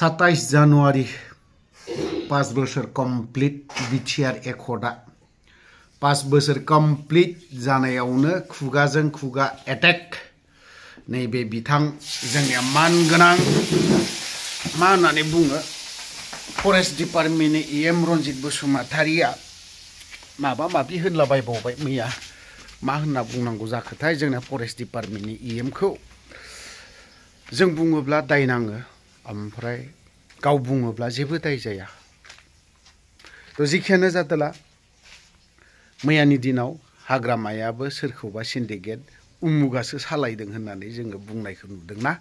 27 Januari 5 बोसोर complete BTR एकर्डआ 5 बोसोर complete जानायावनो खुगाजों खुगा एटेक नैबे बिथां जोंनिया मानगोनां मा होननानै बुङो फरेस्ट डिपार्टमेन्टनि एम रनजित बसुमतारिया माबा माबि होनलाबायबावबाय मैया मा होनना बुंनांगौ जाखोथाय जोंना फरेस्ट डिपार्टमेन्टनि एमखौ जों बुङोब्ला दाय नाङो ओमफ्राय गाव बुङोब्ला जेबो दाय जाया तो जिखियानो जादोला मैयानि दिनाव हाग्रामायाबो सोरखौबा सिन्डिकेट उमुगासो सालायदों होननानै जोङो बुंनायखौ नुदोंना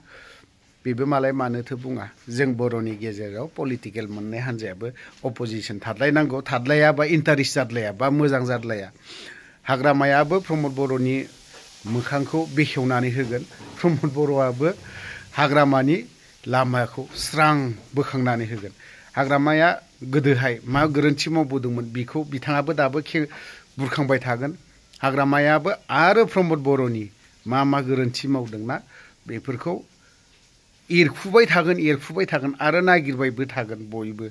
बेबो मालाय मानोथो बुङा जों बर'नि गेजेराव पलिटिकेल मोननै हान्जायाबो अपोजिशन थादलायनांगौ थादलायाबा इन्टारेस्ट जादलायाबा मोजां जादलाया हाग्रामायाबो प्रमद बर'नि मोखांखौ बेखेवनानै होगोन प्रमद बर'आबो हाग्रामानि लामाखौ स्रां बोखांनानै होगोन हाग्रामाया गोदोहाय मा गोरोन्थि मावबोदोंमोन बिखौ बिथाङाबो दाबो बुरखांबाय थागोन हाग्रामायाबो आरो प्रमद बर'नि मा गोरोन्थि मावदोंना बेफोरखौ एरखुबाय थागोन आरो नागिरबायबो थागोन बयबो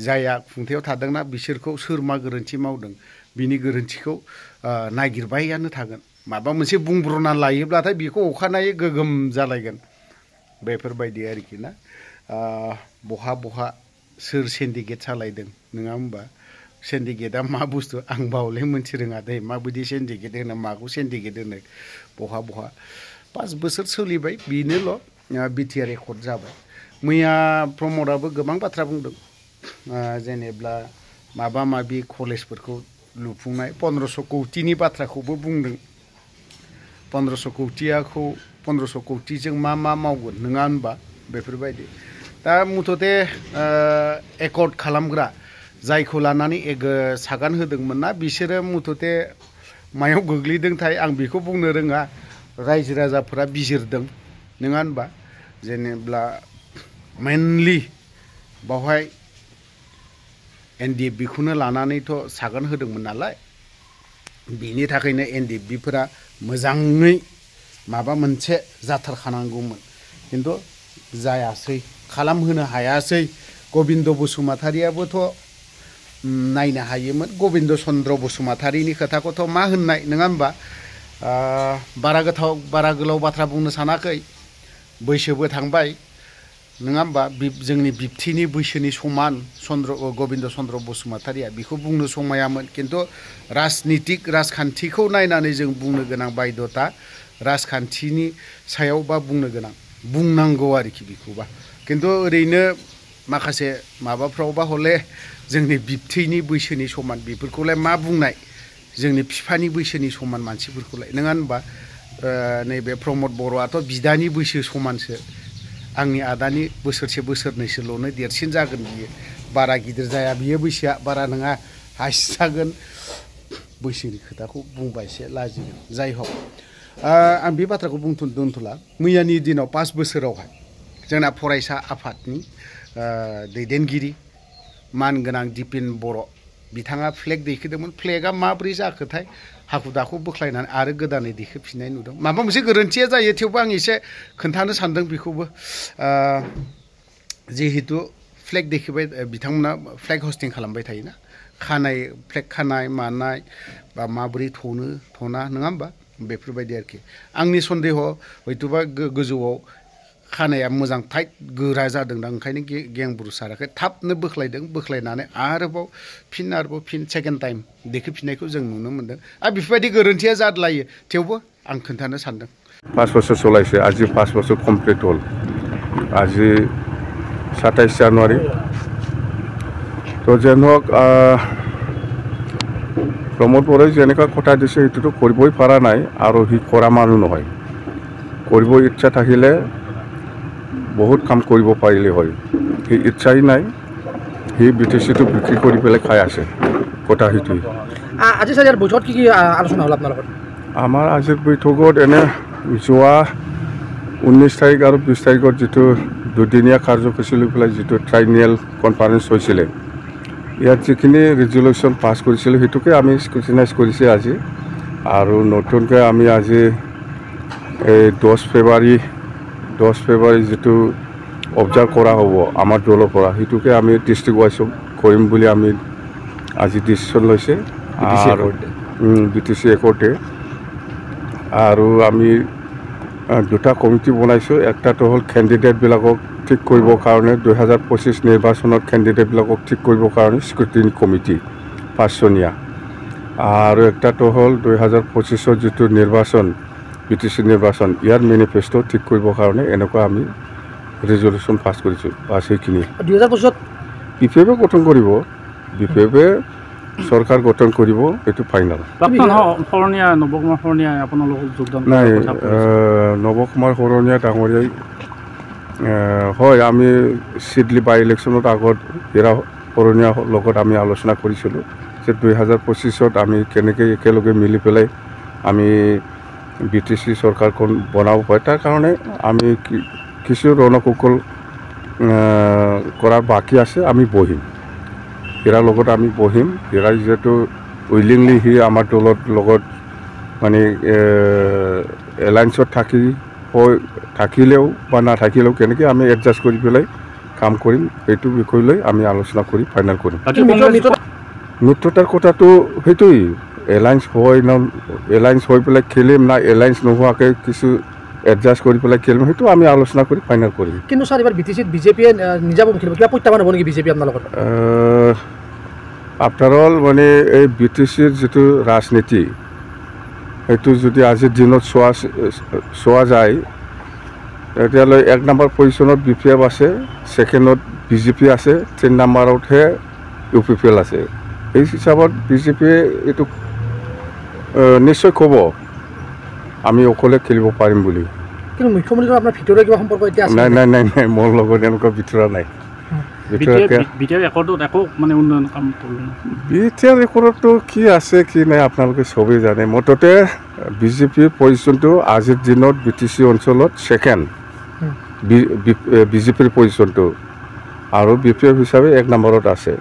जाया खुंथायाव थादोंना बिसोरखौ सोर मा गोरोन्थि मावदों बिनि गोरोन्थिखौ नागिरबायानो थागोन माबा मोनसे बुंब्रना लायोब्लाथाय बेखौ अखानायै गोगोम जालायगोन बेफोरबायदि आरोखि ना बहा सोर सिन्डिकेट सालायदों नङा होमबा सिन्डिकेटआ मा बुस्थु आं बावले मोनथि रोङा दे माबायदि सिन्डिकेट होनो माखौ सिन्डिकेट होनो बहा 5 बोसोर सोलिबाय बेनोल' बिटिआर एकर्ड जाबाय मैया प्रमदाबो गोबां बाथ्रा बुंदों जेनेब्ला माबा माबि कलेजफोरखौ लुफुंनाय 1500 कौटिनि बाथ्राखौबो बुंदों 1500 कौटिजों मा मावगोन नङा होनबा बेफोरबायदि दा मुथते एकर्ड खालामग्रा जायखौ लानानै सागान होदोंमोन ना बिसोरो मुथते मायाव गोग्लैदोंथाय आं बेखौ बुंनो रोङा रायजो राजाफोरा बिजिरदों नङा होनबा जेनेब्ला मेनलि बावहाय एनडिएफबिखौनो लानानैथ' सागान होदोंमोन नालाय बिनि थाखायनो एनडिएफबिफोरा मोजाङै माबा मोनसे जाथारखानांगौमोन खिन्थु जायासै खालामहोनो हायासै गबिन्द बसुमतारियाबोथ' नायनो हायोमोन गबिन्द चन्द्र बसुमतारिनि खोथाखौथ' मा होननाय नङा होमबा बारा गोलाव बाथ्रा बुंनो सानाखै बैसोबो थांबाय नङा होमबा जोंनि बिबथिनि बैसोनि समान गबिन्द चन्द्र बसुमतारिया बेखौ बुंनो समायामोन खिन्थु राजखान्थिखौ नायनानै जों बुंनो गोनां बायधता राजखान्थिनि सायाव बा बुंनो गोनां बुंनांगौ आरोखि बेखौबा खिन्थु ओरैनो माखासे माबाफ्रावबा हले जोंनि बिबथैनि बैसोनि समान बेफोरखौलाय मा बुंनाय जोंनि बिफानि बैसोनि समान मानसिफोरखौलाय नङा होनबा नैबे प्रमद बर'आथ' बिदानि बैसो समानसो आंनि आदानि बोसोरसे बोसोरनैसोल'नो देरसिन जागोन बियो बारा गिदिर जाया बियो बैसोआ बारा नङा हासिजागोन बैसोनि खोथाखौ बुंबा एसे लाजिगोन जाय हक आं बे बाथ्राखौ दोनथ'ला मैयानि दिनाव 5 बोसोरावहाय जोंना फरायसा आफादनि दैदेनगिरि मानगोनां दिपेन बर' बिथाङा फ्लेग दैखोदोंमोन फ्लेगआ माब्रै जाखोथाय हाखु दाखु बोख्लायनानै आरो गोदानै दैखोफिननाय नुदों माबा मोनसे गोरोन्थिया जायो थेवबो आं एसे खोन्थानो सानदों बेखौबो जिहेतु फ्लेग दैखोबाय बिथांमोना फ्लेग हस्टिं खालामबाय थायोना फ्लेग खानाय मानाय बा माबोरै थना नङा होमबा बेफोरबायदि आरोखि आंनि सन्देह हयथ'बा गोजौआव खानाया मोजां टाइट गोरा जादोंदां ओंखायनो गेंब्रु साराखै थाबनो बोख्लायनानै आरोबाव फिन सेकेन्ड टाइम दैखोफिननायखौ जों नुनो मोन्दों आरो बेफोरबायदि गोरोन्थिया जादलायो थेवबो आं खोन्थानो सानदों 5 बोसोर चलायसे আজি 5 बोसोर कमप्लिट हल আজি 27 জানুৱাৰী তো যেন হোক प्रमद बर'ই যেনেকা কথা দিছে সেইটোতো কৰিবই পৰা নাই আৰু সি কৰা মানুহ নহয় কৰিব ইচ্ছা থাকিলে বহুত কাম কৰিব পাৰিলে হয় সি ইচ্ছাই নাই সি বিটিচিটো বিক্ৰী কৰি পেলাই খাই আছে কথা সেইটোৱে আজি স্যার বৈঠকত কি আলোচনা হ'ল আপোনাৰ লগত আমাৰ আজিৰ বৈঠকত এনে যোৱা 19 তাৰিখ আৰু 20 তাৰিখত যিটো দুদিনীয়া কাৰ্যসূচী লৈ পেলাই যিটো ট্ৰাইনিয়েল কনফাৰেন্স হৈছিলে ইয়াত যিখিনি ৰেজুলেশ্যন পাছ কৰিছিলোঁ সেইটোকে আমি স্ক্ৰুটিনাইজ কৰিছে আজি আৰু নতুনকৈ আমি আজি এই 10 ফেব্ৰুৱাৰী যিটো অবজাৰ্ভ কৰা হ'ব আমাৰ দলৰ পৰা সেইটোকে আমি ডিষ্ট্ৰিক্ট ৱাইজ কৰিম বুলি আমি আজি ডিচিশ্যন লৈছে আৰু BTC একৰ্ডে আৰু আমি দুটা কমিটি বনাইছোঁ একটাটো হ'ল কেণ্ডিডেটবিলাকক ঠিক কৰিবৰ কাৰণে 2025 নিৰ্বাচনত কেণ্ডিডেটবিলাকক ঠিক কৰিবৰ কাৰণে স্ক্ৰুটিনি কমিটি 5জনীয়া আৰু একটাটো হ'ল 2025 যিটো নিৰ্বাচন BTC নিৰ্বাচন ইয়াৰ মেনিফেষ্টো ঠিক কৰিবৰ কাৰণে এনেকুৱা আমি ৰেজলিউশ্যন পাছ কৰিছোঁ পাছ সেইখিনি 2025 BPF গঠন কৰিব BPF চৰকাৰ গঠন কৰিব এইটো ফাইনেল নৱকুমাৰ শৰণীয়া আপোনালোকক যোগদান নাই নৱকুমাৰ শৰণীয়া ডাঙৰীয়াই হয় আমি চিডলি বাই ইলেকশ্যনত আগত হীৰা শৰণীয়াৰ লগত আমি আলোচনা কৰিছিলোঁ যে 2025 আমি কেনেকৈ একেলগে মিলি পেলাই আমি BTC চৰকাৰখন বনাব পাৰোঁ তাৰ কাৰণে আমি কিছু ৰণকৌশল কৰাৰ বাকী আছে আমি বহিম হীৰাৰ লগত আমি বহিম হীৰাই যিহেতু উইলিংলি সি আমাৰ দলৰ লগত মানে এলায়েন্সত থাকিলেও বা নাথাকিলেও কেনেকৈ আমি এডজাষ্ট কৰি পেলাই কাম কৰিম সেইটো বিষয় লৈ আমি আলোচনা কৰি ফাইনেল কৰিম মিত্ৰতাৰ কথাটো সেইটোৱেই এলায়েন্স হৈ পেলাই খেলিম না এলায়েন্স নোহোৱাকৈ কিছু এডজাষ্ট কৰি পেলাই খেলিম সেইটো আমি আলোচনা কৰি ফাইনেল কৰিম কিন্তু ছাৰ এবাৰ BTCত বিজেপিয়ে নিজাববী খেলিব কিবা প্ৰত্যাহ্বান হ'ব নেকি বিজেপি আপোনালোকৰ আফটাৰ অল মানে এই BTCৰ যিটো ৰাজনীতি সেইটো যদি আজিৰ দিনত চোৱা যায় তেতিয়ালৈ 1 নম্বৰ পজিশ্যনত BPF আছে ছেকেণ্ডত BJP আছে 3 নম্বৰতহে UPPL আছে এই হিচাপত BJPয়ে এইটো নিশ্চয় ক'ব আমি অকলে খেলিব পাৰিম বুলি কিন্তু মুখ্যমন্ত্ৰীৰ আপোনাৰ ভিতৰুৱা কিবা সম্পৰ্ক এতিয়া আছে নাই মোৰ লগত এনেকুৱা ভিতৰুৱা নাই BTR ৰেকৰ্ডতো কি আছে কি নাই আপোনালোকে চবেই জানে মুঠতে BJPৰ পজিশ্যনটো আজিৰ দিনত BTC অঞ্চলত ছেকেণ্ড BJPৰ পজিশ্যনটো আৰু BPF হিচাপে 1 নম্বৰত আছে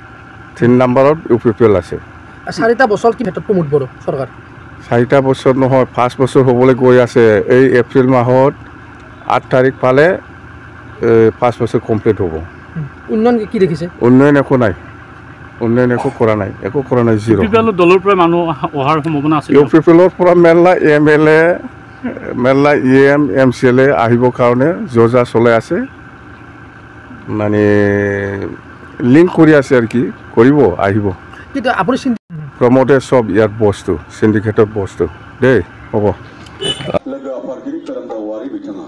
3 নম্বৰত UPPL আছে 4টা বছৰ কি ক্ষেত্ৰত প্ৰমোদ বড়ো চৰকাৰ 4টা বছৰ নহয় 5 বছৰ হ'বলৈ গৈ আছে এই এপ্ৰিল মাহত 8 তাৰিখ পালে 5 বছৰ কমপ্লিট হ'ব উন্নয়ন কি দেখিছে উন্নয়ন একো নাই উন্নয়ন একো কৰা নাই জিৰ' দলৰ পৰা মানুহ অহাৰ সম্ভাৱনা আছে UPPLৰ পৰা মেলা MLA মেলা EM MCLA আহিবৰ কাৰণে যোজা চলাই আছে মানে লিংক কৰি আছে আৰু কি কৰিব আহিব কিন্তু আপুনি প্ৰমোটে সব ইয়াত বস্তু সিন্ডিকেটৰ বস্তু দেই হ'ব लोगो आफादगिरि खोरोमदावारि बिथाङा